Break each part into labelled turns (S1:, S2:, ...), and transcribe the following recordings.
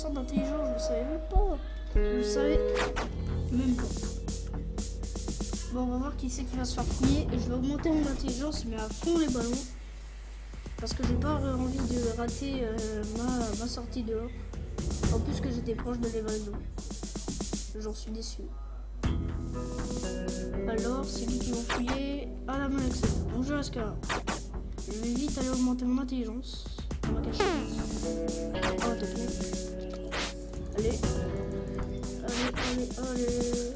S1: 60% d'intelligence, je ne savais même pas. Je ne savais même pas. Bon, on va voir qui c'est qui va se faire premier. Et je vais augmenter mon intelligence, mais à fond les ballons. Parce que j'ai pas envie de rater ma sortie dehors. En plus que j'étais proche de l'évasion. J'en suis déçu. Alors, c'est lui qui va fouiller à la main avec ça. Bonjour Escala. Je vais vite aller augmenter mon intelligence. On va cacher. Oh, t'es bien. Allez. Allez.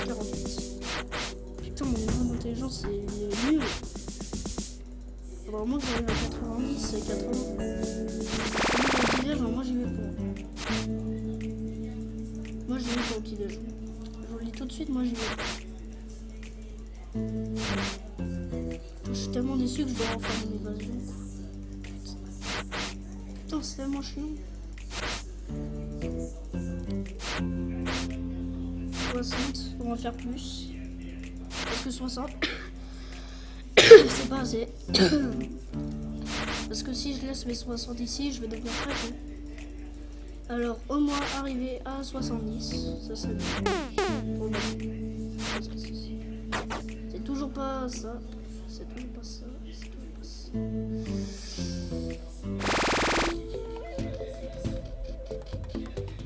S1: 48. Putain, mon niveau d'intelligence c'est nul. Vraiment, j'arrive à 90 et 80. Moi j'y vais pour. Moi j'y vais pour le petit déj. Je vous le dis tout de suite, moi j'y vais. Je suis tellement déçu que je dois refaire mon évasion. Putain, c'est tellement chiant. 60, on va faire plus. Parce que 60, c'est pas assez. Parce que si je laisse mes 60 ici, je vais devenir très con. Alors, au moins arriver à 70, ça serait bien. Bon, c'est toujours pas ça. C'est toujours pas ça.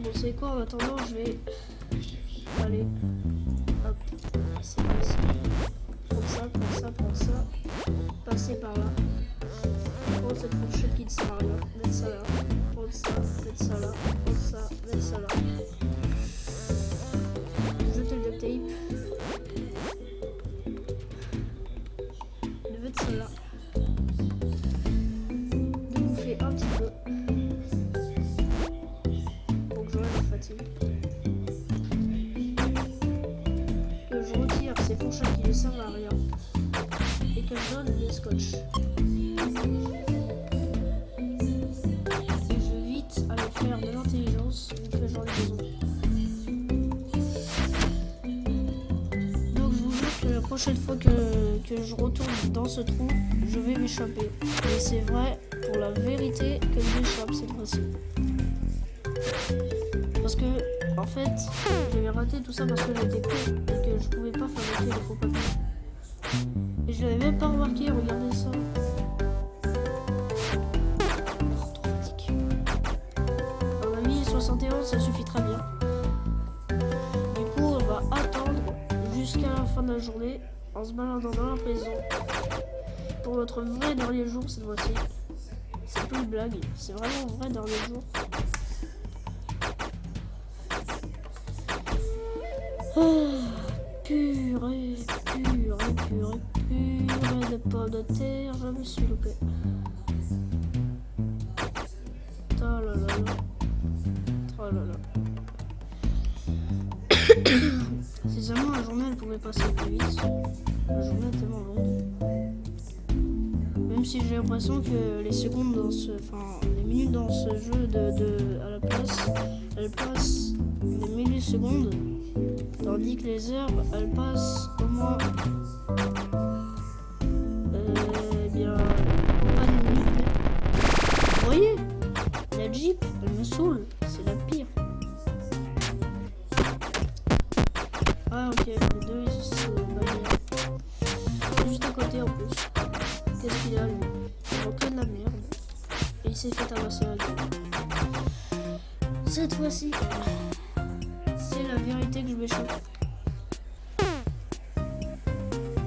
S1: Bon, c'est quoi en attendant, je vais aller. Hop, c'est ici. Prends ça. Passer par là. Prendre cette fourchette qui ne sert à rien. Mettre ça là. Prendre ça, mettre ça là. Prendre ça, mettre ça là. Jeter le duct tape. De mettre ça là. De bouffer un petit peu. Pour que j'enlève la fatigue. Que je retire ces fourchettes qui ne servent à rien. Et que je donne des scotch. De l'intelligence que j'en ai besoin. Donc je vous jure que la prochaine fois que je retourne dans ce trou, je vais m'échapper. Et c'est vrai pour la vérité que je m'échappe cette fois-ci. Parce que en fait, j'avais raté tout ça parce que j'étais con et que je pouvais pas fabriquer les faux papiers. Et je l'avais même pas remarqué, regardez ça. 71, ça suffit très bien. Du coup, on va attendre jusqu'à la fin de la journée en se baladant dans la prison pour notre vrai dernier jour cette fois-ci. C'est plus une blague, c'est vraiment un vrai dernier jour. Purée de pommes de terre, je me suis loupé. Oh là là. Si seulement la journée elle pouvait passer plus vite. La journée est tellement longue. Même si j'ai l'impression que les secondes dans les minutes dans ce jeu à la place, elles passent des millisecondes, tandis que les heures elles passent au moins bien pas de minutes. Vous voyez, la Jeep elle me saoule. C'est la pire. Ah ok, les deux ils se juste à côté en plus. Qu'est-ce qu'il a lui? Il manque de la merde. Et il s'est fait tabasser la gueule. Cette fois-ci, c'est la vérité que je m'échappe.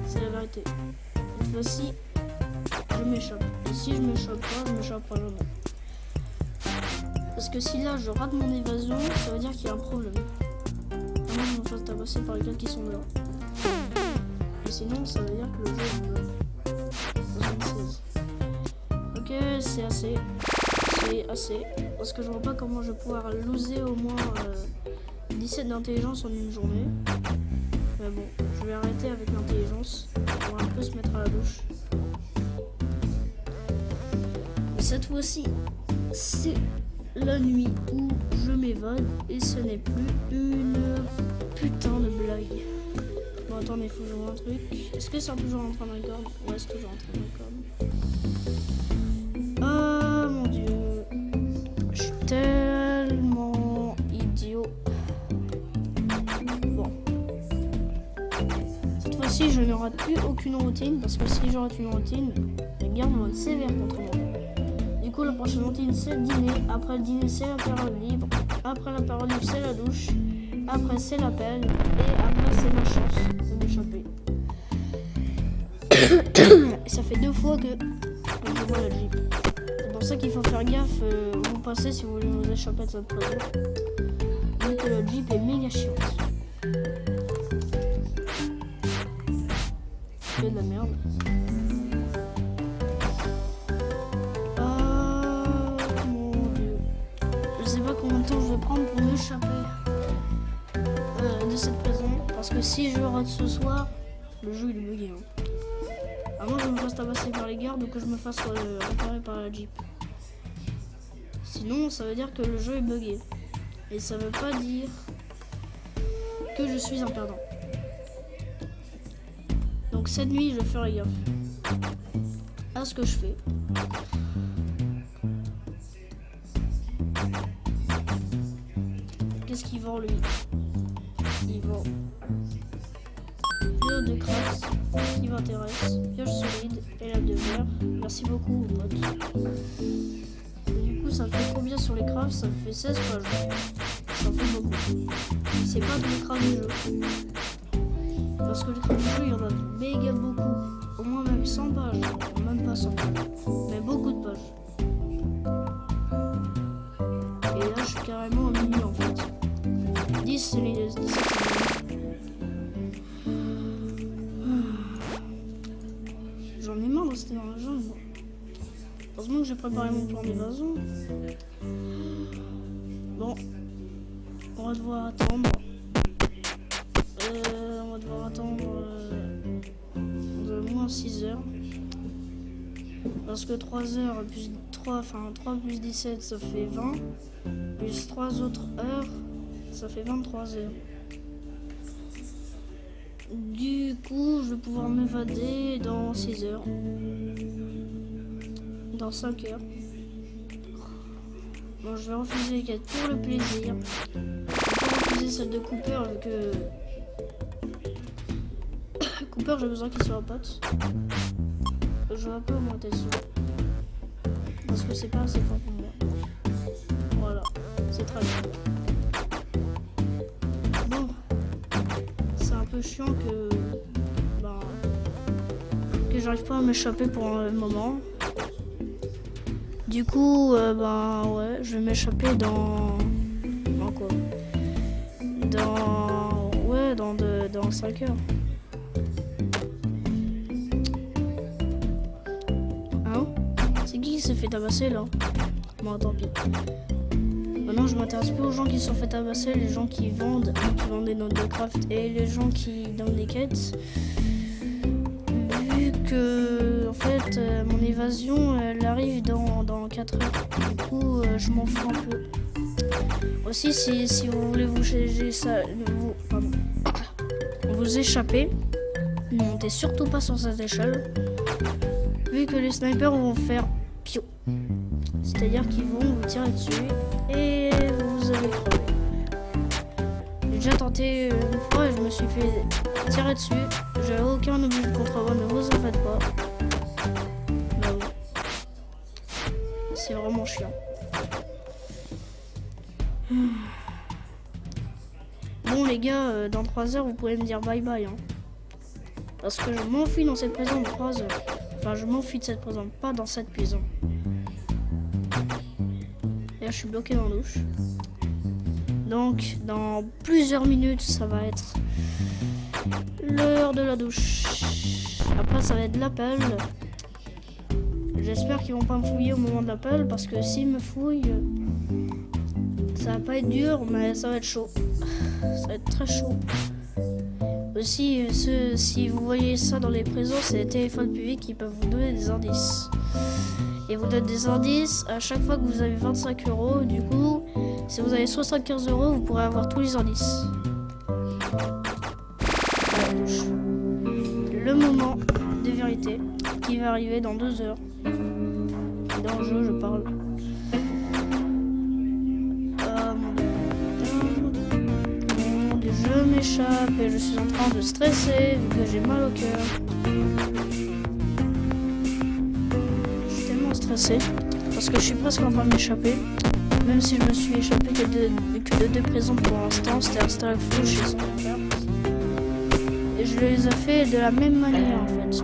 S1: C'est la vérité. Cette fois-ci, je m'échappe. Et si je m'échappe pas, je m'échappe pas jamais. Parce que si là je rate mon évasion, ça veut dire qu'il y a un problème. À moins que je me fasse tabasser par les gars qui sont dehors. Et sinon, ça veut dire que le jeu est mort. 76. Ok, c'est assez. C'est assez. Parce que je vois pas comment je vais pouvoir loser au moins 17 d'intelligence en une journée. Mais bon, je vais arrêter avec l'intelligence. On va un peu se mettre à la douche. Mais cette fois-ci, c'est la nuit où je m'évade et ce n'est plus une putain de blague. Bon attendez, il faut que je vois un truc. Est-ce que c'est toujours en train de record? Ouais, c'est toujours en train de record. Ah mon dieu. rate plus aucune routine parce que si je rate une routine, les gardes vont être sévères contre moi. Du coup, la prochaine routine c'est le dîner. Après le dîner, c'est la période libre. Après la période libre, c'est la douche. Après, c'est l'appel. Et après, c'est ma chance de m'échapper. Et ça fait 2 fois que je vois la Jeep. C'est pour ça qu'il faut faire gaffe où vous passez si vous voulez vous échapper de cette prison. Vu que la Jeep est méga chiante. C'est de la merde. Mon dieu. Je sais pas combien de temps je vais prendre pour m'échapper de cette prison. Parce que si je rate ce soir, le jeu il est bugué. À moins que je me fasse tabasser par les gardes ou que je me fasse réparer par la Jeep. Sinon, ça veut dire que le jeu est bugué. Et ça veut pas dire que je suis un perdant. Donc cette nuit, je ferai gaffe à ce que je fais. Qu'est-ce qu'il vend lui? Il vend pierre de crasse qui m'intéresse, pioche solide et lame de verre. Merci beaucoup, pote. Du coup, ça me fait combien sur les crafts? Ça me fait 16 pages. Ça fait beaucoup. C'est pas tous les crafts du jeu. Parce que les crafts du jeu, il y en a méga beaucoup. Au moins même 100 pages. Même pas 100 pages. Mais beaucoup de pages. Et là, je suis carrément au milieu en fait. 10, c'est les 17, c'est j'en ai marre de rester dans la jungle. Heureusement que j'ai préparé mon plan d'évasion. Bon, on va devoir attendre. On va devoir attendre de moins 6 heures. Parce que 3 heures plus 3 plus 17 ça fait 20. Plus 3 autres heures, ça fait 23 heures. Du coup, je vais pouvoir m'évader dans 6 heures. Dans 5 heures. Bon, je vais refuser les quêtes pour le plaisir. Je vais pas refuser celle de Cooper vu que... Cooper, j'ai besoin qu'il soit un pote. Je vais un peu augmenter le son. Parce que c'est pas assez fort pour moi. Voilà, c'est très bien. Bon. C'est un peu chiant que j'arrive pas à m'échapper pour un moment. Du coup, ouais, je vais m'échapper dans quoi? Dans 5 heures. Hein? C'est qui s'est fait tabasser là? Bon, tant pis. Maintenant, je m'intéresse plus aux gens qui se sont fait tabasser, les gens qui vendent des notes de craft et les gens qui donnent des quêtes. Vu que, en fait, mon évasion, elle arrive dans 4 heures. Du coup, je m'en fous un peu. Aussi, si vous voulez vous échapper, ne montez surtout pas sur cette échelle. Vu que les snipers vont faire pio. C'est-à-dire qu'ils vont vous tirer dessus et vous allez crever. J'ai déjà tenté une fois et je me suis fait tirer dessus. J'avais aucun objet de contrebande, ne vous en faites pas. Mais bon. C'est vraiment chiant. Bon les gars, dans 3 heures vous pouvez me dire bye bye. Hein. Parce que je m'enfuis dans cette prison de 3 heures. Enfin je m'enfuis de cette prison, pas dans cette prison. Et là je suis bloqué dans la douche. Donc dans plusieurs minutes ça va être l'heure de la douche. Après ça va être l'appel. J'espère qu'ils vont pas me fouiller au moment de l'appel parce que s'ils me fouillent, ça va pas être dur mais ça va être chaud. Ça va être très chaud. Aussi, si vous voyez ça dans les prisons, c'est les téléphones publics qui peuvent vous donner des indices. Et vous donnent des indices à chaque fois que vous avez 25 €. Du coup, si vous avez 75 €, vous pourrez avoir tous les indices. Le moment de vérité qui va arriver dans 2 heures. Dans le jeu, je parle. Mon Dieu, Je m'échappe et je suis en train de stresser vu que j'ai mal au cœur. Je suis tellement stressé parce que je suis presque en train de m'échapper. Même si je me suis échappé que de deux prisons pour l'instant, c'était un Stalagfouche et son père. Et je les ai fait de la même manière en fait.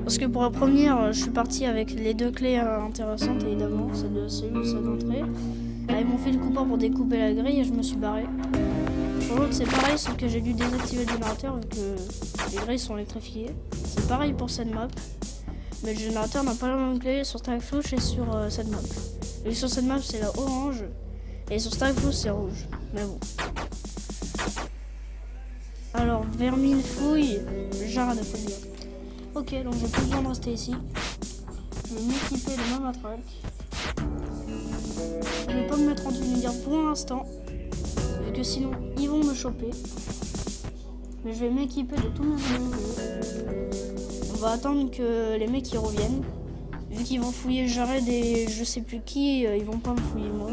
S1: Parce que pour la première, je suis parti avec les deux clés intéressantes évidemment, celle de cellule, celle d'entrée. Ils m'ont fait le coupeur pour découper la grille et je me suis barré. Pour l'autre c'est pareil, sauf que j'ai dû désactiver le générateur vu que les grilles sont électrifiées. C'est pareil pour cette map, mais le générateur n'a pas la même clé sur Stalagfouche et sur cette map. Et sur cette map c'est la orange et sur Stalagfouche c'est rouge. Mais bon. Alors vermine fouille, j'arrête de fouiller. Ok, donc j'ai plus besoin de rester ici. Je vais m'équiper de ma matraque. Je vais pas me mettre en tenue de garde pour l'instant, vu que sinon ils vont me choper. Mais je vais m'équiper de tous mes ennemis. On va attendre que les mecs ils reviennent. Vu qu'ils vont fouiller Jared et je sais plus qui, ils vont pas me fouiller moi.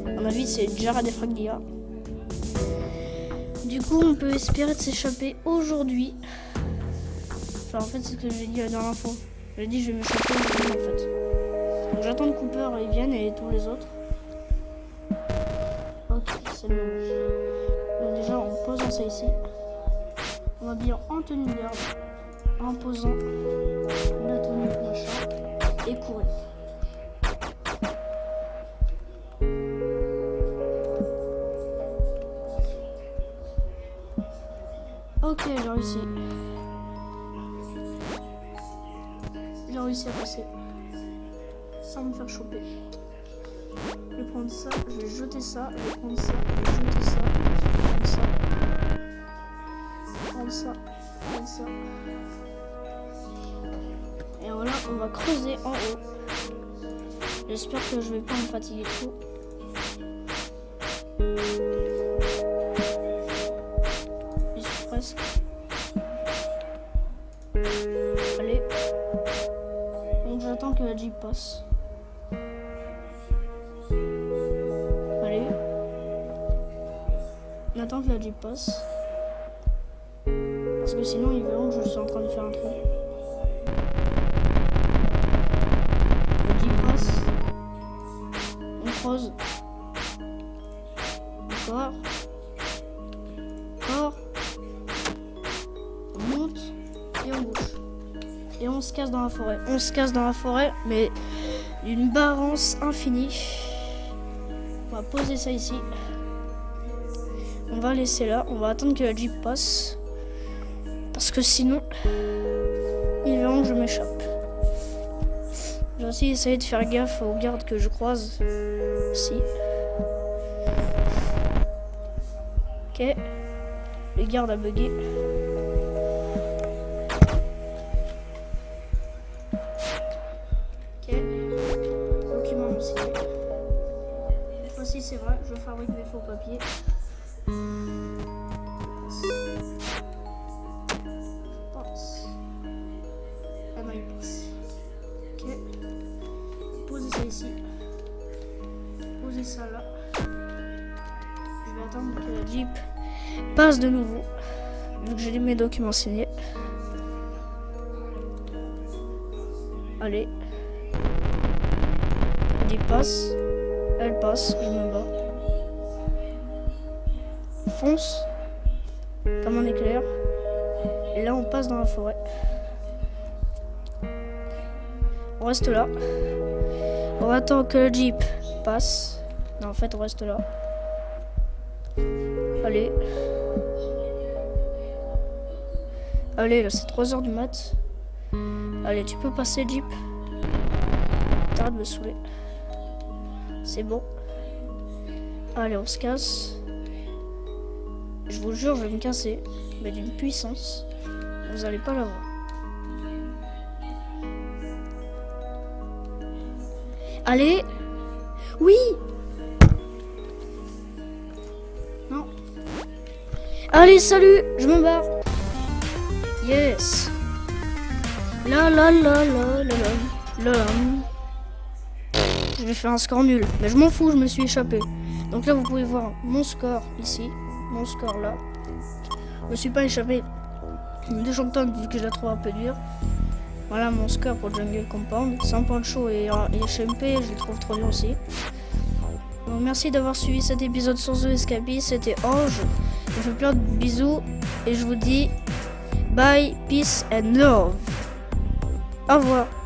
S1: À mon avis c'est Jared et Fraglia. Du coup on peut espérer de s'échapper aujourd'hui. Enfin en fait c'est ce que j'ai dit la dernière fois. J'ai dit je vais m'échapper aujourd'hui en fait. Donc j'attends que Cooper ils viennent et tous les autres. Ok c'est le moment. Donc déjà en posant ça ici. On va bien en tenue de garde. En posant la tenue machin. Et courir. Ok, j'ai réussi. J'ai réussi à passer. Sans me faire choper. Je vais prendre ça, je vais jeter ça, je vais prendre ça, je vais jeter ça, je vais prendre ça. Prendre ça, prendre ça. Et voilà, on va creuser en haut. J'espère que je vais pas me fatiguer trop. J'y suis presque. Allez. Donc j'attends que la Jeep passe. Allez. On attend que la Jeep passe. Parce que sinon ils verront que je suis en train de faire un trou. La Jeep passe. On creuse. Encore. Encore. On monte. Et on bouge. Et on se casse dans la forêt. On se casse dans la forêt, mais d'une barrance infinie. On va poser ça ici. On va laisser là. On va attendre que la Jeep passe. Parce que sinon, ils verront que je m'échappe. J'ai aussi essayé de faire gaffe aux gardes que je croise. Si. Ok. Le garde a bugué. Ok. Document non signé. Cette fois-ci c'est vrai, je fabrique des faux papiers. Ok. Posez ça ici. Posez ça là. Je vais attendre que la Jeep passe de nouveau. Vu que j'ai mes documents signés. Allez. La Jeep passe. Elle passe. Je me bats. Fonce. Comme un éclair. Et là on passe dans la forêt. On reste là. On attend que le Jeep passe. Non, en fait, on reste là. Allez. Allez, là, c'est 3h du mat. Allez, tu peux passer, Jeep. T'arrêtes de me saouler. C'est bon. Allez, on se casse. Je vous jure, je vais me casser. Mais d'une puissance. Vous allez pas la voir. Allez. Oui. Non. Allez, salut. Je me barre. Yes. La la la la la la la. Je vais faire un score nul. Mais je m'en fous, je me suis échappé. Donc là, vous pouvez voir mon score ici. mon score là. Je me suis pas échappé de Shangtang vu que je la trouve un peu dure. Voilà mon score pour Jungle Compound. Sans Pancho et HMP, je le trouve trop dur aussi. Donc merci d'avoir suivi cet épisode sur The Escapist. C'était Ange. Je vous fais plein de bisous et je vous dis bye, peace and love. Au revoir.